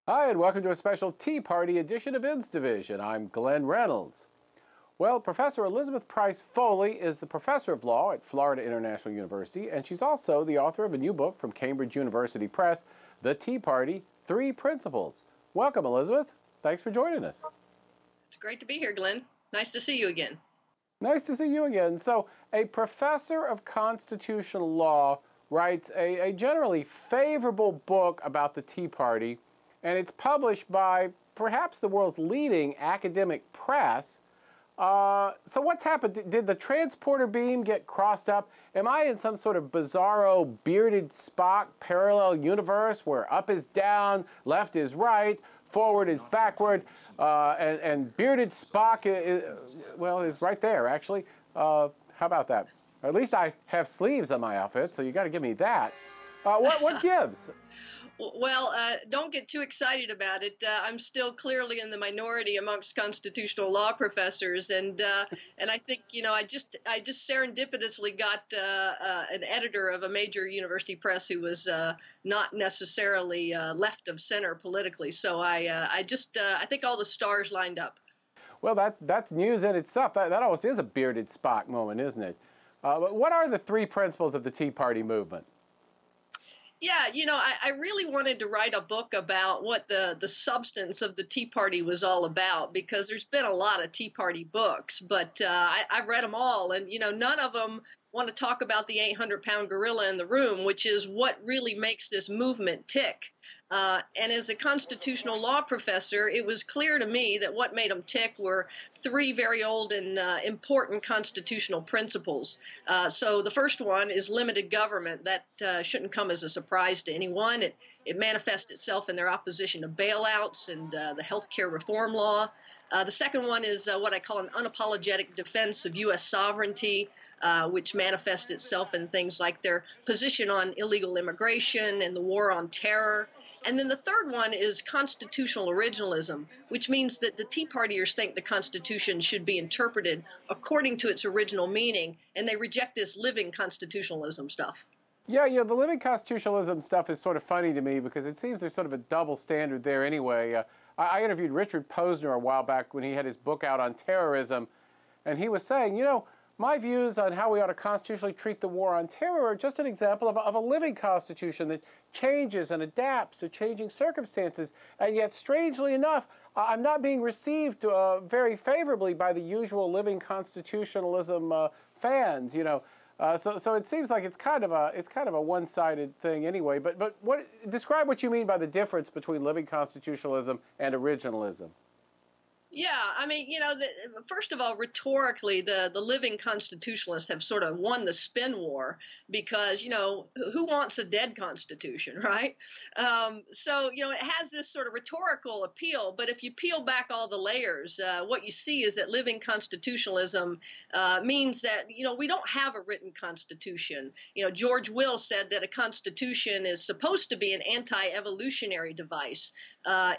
Hi, and welcome to a special Tea Party edition of Ins Division. I'm Glenn Reynolds. Well, Professor Elizabeth Price Foley is the professor of law at Florida International University, and she's also the author of a new book from Cambridge University Press, The Tea Party, Three Principles. Welcome, Elizabeth. Thanks for joining us. It's great to be here, Glenn. Nice to see you again. Nice to see you again. So, a professor of constitutional law writes a generally favorable book about the Tea Party, and it's published by perhaps the world's leading academic press. So what's happened? Did the transporter beam get crossed up? Am I in some sort of bizarro bearded Spock parallel universe where up is down, left is right, forward is backward, and bearded Spock is right there, actually. How about that? Or at least I have sleeves on my outfit, so you got to give me that. What gives? Well, don't get too excited about it. I'm still clearly in the minority amongst constitutional law professors, and I think I just serendipitously got an editor of a major university press who was not necessarily left of center politically. So I think all the stars lined up. Well, that's news in itself. That almost is a bearded Spock moment, isn't it? But what are the three principles of the Tea Party movement? Yeah, I really wanted to write a book about what the substance of the Tea Party was all about, because there's been a lot of Tea Party books, but I've read them all, and none of them want to talk about the 800-pound gorilla in the room, which is what really makes this movement tick. And as a constitutional law professor, it was clear to me that what made them tick were three very old and important constitutional principles. So the first one is limited government. That shouldn't come as a surprise to anyone. It manifests itself in their opposition to bailouts and the health care reform law. The second one is what I call an unapologetic defense of U.S. sovereignty, which manifests itself in things like their position on illegal immigration and the war on terror. And then the third one is constitutional originalism, which means that the Tea Partiers think the Constitution should be interpreted according to its original meaning, and they reject this living constitutionalism stuff. Yeah, the living constitutionalism stuff is sort of funny to me because it seems there's sort of a double standard there anyway. I interviewed Richard Posner a while back when he had his book out on terrorism, and he was saying, my views on how we ought to constitutionally treat the war on terror are just an example of a living constitution that changes and adapts to changing circumstances. And yet, strangely enough, I'm not being received very favorably by the usual living constitutionalism fans. So it seems like it's kind of a one-sided thing anyway. But describe what you mean by the difference between living constitutionalism and originalism. Yeah, I mean, first of all, rhetorically, the living constitutionalists have sort of won the spin war because, who wants a dead constitution, right? So, it has this sort of rhetorical appeal, but if you peel back all the layers, what you see is that living constitutionalism means that, we don't have a written constitution. George Will said that a constitution is supposed to be an anti-evolutionary device.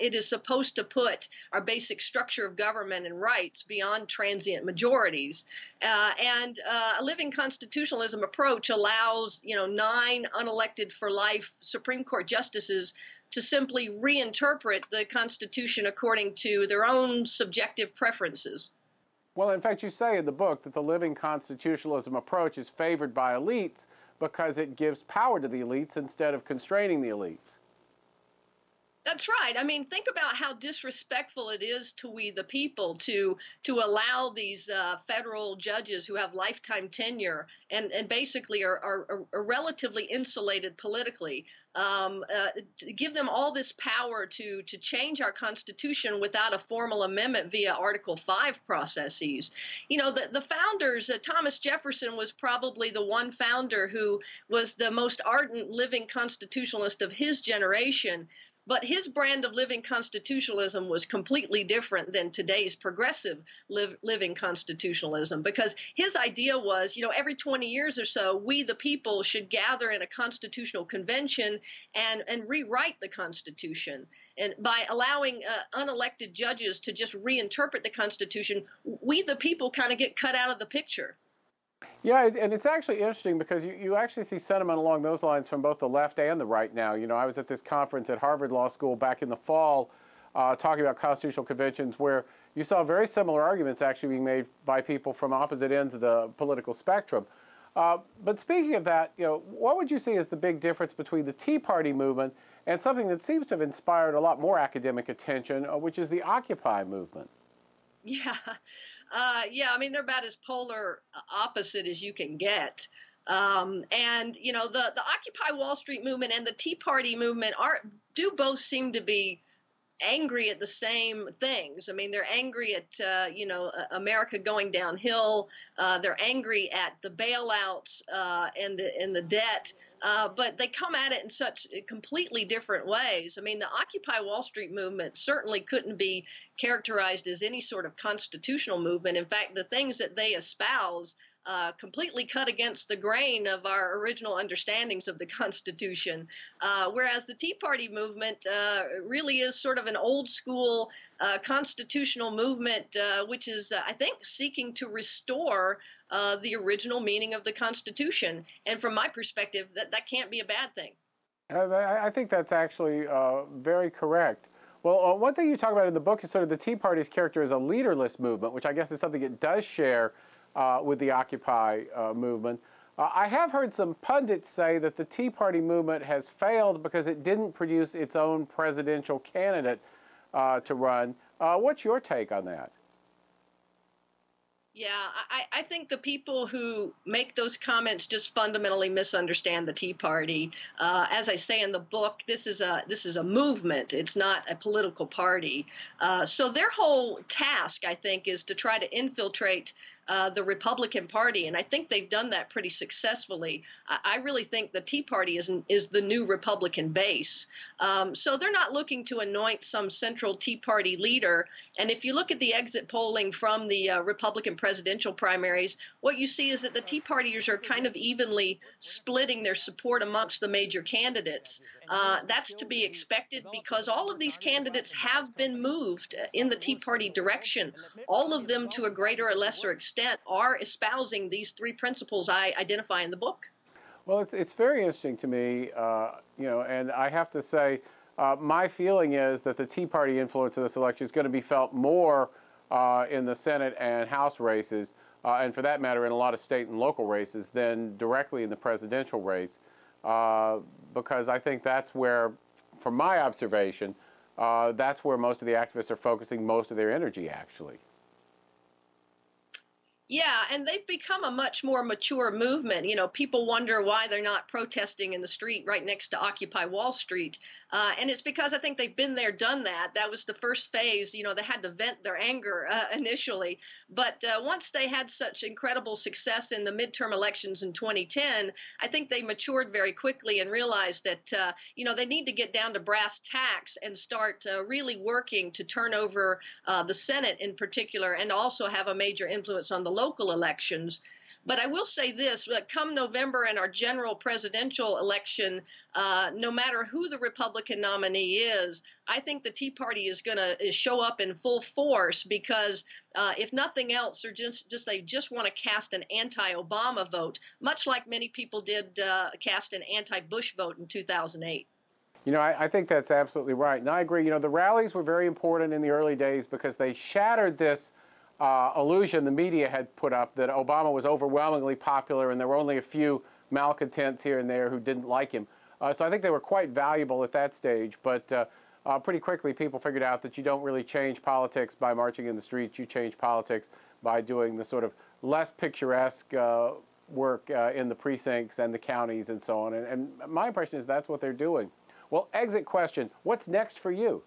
It is supposed to put our basic structure of government and rights beyond transient majorities. And a living constitutionalism approach allows, 9 unelected for life Supreme Court justices to simply reinterpret the Constitution according to their own subjective preferences. Well, in fact, you say in the book that the living constitutionalism approach is favored by elites because it gives power to the elites instead of constraining the elites. That's right. I mean, think about how disrespectful it is to we the people to allow these federal judges who have lifetime tenure and basically are relatively insulated politically, to give them all this power to change our Constitution without a formal amendment via Article 5 processes. The founders, Thomas Jefferson was probably the one founder who was the most ardent living constitutionalist of his generation. But his brand of living constitutionalism was completely different than today's progressive living constitutionalism, because his idea was, every 20 years or so, we the people should gather in a constitutional convention and rewrite the Constitution. And by allowing unelected judges to just reinterpret the Constitution, we the people kind of get cut out of the picture. Yeah, and it's actually interesting because you actually see sentiment along those lines from both the left and the right now. You know, I was at this conference at Harvard Law School back in the fall talking about constitutional conventions where you saw very similar arguments actually being made by people from opposite ends of the political spectrum. But speaking of that, you know, what would you see as the big difference between the Tea Party movement and something that seems to have inspired a lot more academic attention, which is the Occupy movement? Yeah, yeah. I mean, they're about as polar opposite as you can get. And you know, the Occupy Wall Street movement and the Tea Party movement are do both seem to be angry at the same things. I mean, they're angry at America going downhill. They're angry at the bailouts and the debt. But they come at it in such completely different ways. I mean, the Occupy Wall Street movement certainly couldn't be characterized as any sort of constitutional movement. In fact, the things that they espouse completely cut against the grain of our original understandings of the Constitution. Whereas the Tea Party movement really is sort of an old school constitutional movement, which is, I think, seeking to restore the original meaning of the Constitution. And from my perspective, that can't be a bad thing. I think that's actually very correct. Well, one thing you talk about in the book is sort of the Tea Party's character as a leaderless movement, which I guess is something it does share with the Occupy movement. I have heard some pundits say that the Tea Party movement has failed because it didn't produce its own presidential candidate to run. What's your take on that? Yeah, I think the people who make those comments just fundamentally misunderstand the Tea Party. As I say in the book, this is a movement. It's not a political party. So their whole task, I think, is to try to infiltrate the Republican Party, and I think they've done that pretty successfully. I really think the Tea Party is the new Republican base. So they're not looking to anoint some central Tea Party leader. And if you look at the exit polling from the Republican presidential primaries, what you see is that the Tea Partiers are kind of evenly splitting their support amongst the major candidates. That's to be expected because all of these candidates have been moved in the Tea Party direction, all of them to a greater or lesser extent are espousing these three principles I identify in the book. Well, it's very interesting to me, you know, and I have to say, my feeling is that the Tea Party influence in this election is going to be felt more in the Senate and House races, and for that matter, in a lot of state and local races, than directly in the presidential race, because I think that's where, from my observation, that's where most of the activists are focusing most of their energy, actually. Yeah, and they've become a much more mature movement. You know, people wonder why they're not protesting in the street right next to Occupy Wall Street. And it's because I think they've been there, done that. That was the first phase. You know, they had to vent their anger initially. But once they had such incredible success in the midterm elections in 2010, I think they matured very quickly and realized that, you know, they need to get down to brass tacks and start really working to turn over the Senate in particular and also have a major influence on the local elections. But I will say this, come November in our general presidential election, no matter who the Republican nominee is, I think the Tea Party is going to show up in full force because if nothing else, they just want to cast an anti-Obama vote, much like many people did cast an anti-Bush vote in 2008. You know, I think that's absolutely right. And I agree. You know, the rallies were very important in the early days because they shattered this illusion the media had put up that Obama was overwhelmingly popular and there were only a few malcontents here and there who didn't like him. So I think they were quite valuable at that stage. But pretty quickly people figured out that you don't really change politics by marching in the streets. You change politics by doing the sort of less picturesque work in the precincts and the counties and so on. And my impression is that's what they're doing. Well, exit question. What's next for you?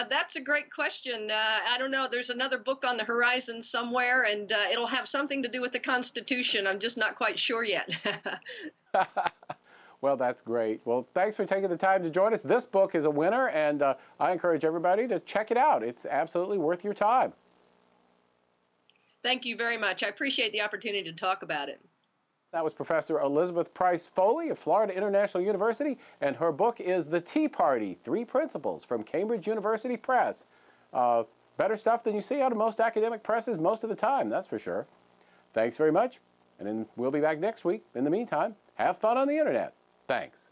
That's a great question. I don't know. There's another book on the horizon somewhere, and it'll have something to do with the Constitution. I'm just not quite sure yet. Well, that's great. Well, thanks for taking the time to join us. This book is a winner, and I encourage everybody to check it out. It's absolutely worth your time. Thank you very much. I appreciate the opportunity to talk about it. That was Professor Elizabeth Price Foley of Florida International University, and her book is The Tea Party, 3 Principles from Cambridge University Press. Better stuff than you see out of most academic presses most of the time, that's for sure. Thanks very much, and then we'll be back next week. In the meantime, have fun on the internet. Thanks.